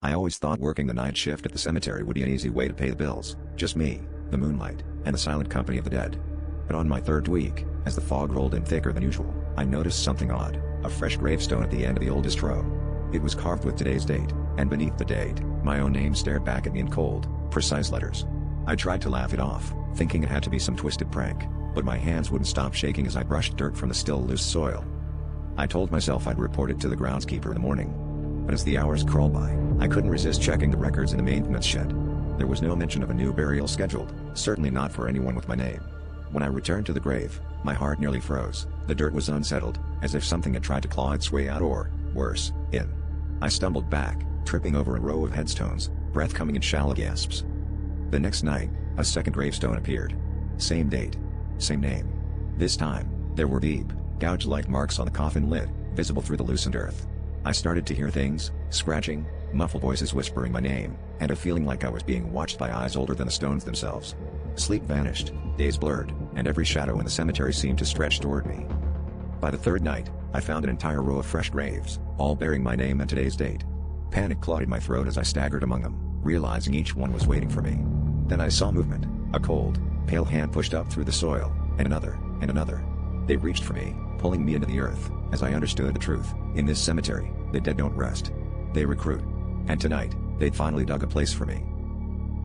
I always thought working the night shift at the cemetery would be an easy way to pay the bills, just me, the moonlight, and the silent company of the dead. But on my third week, as the fog rolled in thicker than usual, I noticed something odd, a fresh gravestone at the end of the oldest row. It was carved with today's date, and beneath the date, my own name stared back at me in cold, precise letters. I tried to laugh it off, thinking it had to be some twisted prank, but my hands wouldn't stop shaking as I brushed dirt from the still loose soil. I told myself I'd report it to the groundskeeper in the morning. But as the hours crawled by, I couldn't resist checking the records in the maintenance shed. There was no mention of a new burial scheduled, certainly not for anyone with my name. When I returned to the grave, my heart nearly froze. The dirt was unsettled, as if something had tried to claw its way out or, worse, in. I stumbled back, tripping over a row of headstones, breath coming in shallow gasps. The next night, a second gravestone appeared. Same date. Same name. This time, there were deep, gouge-like marks on the coffin lid, visible through the loosened earth. I started to hear things, scratching, muffled voices whispering my name, and a feeling like I was being watched by eyes older than the stones themselves. Sleep vanished, days blurred, and every shadow in the cemetery seemed to stretch toward me. By the third night, I found an entire row of fresh graves, all bearing my name and today's date. Panic clawed in my throat as I staggered among them, realizing each one was waiting for me. Then I saw movement, a cold, pale hand pushed up through the soil, and another, and another. They reached for me, pulling me into the earth, as I understood the truth. In this cemetery, the dead don't rest. They recruit. And tonight, they'd finally dug a place for me.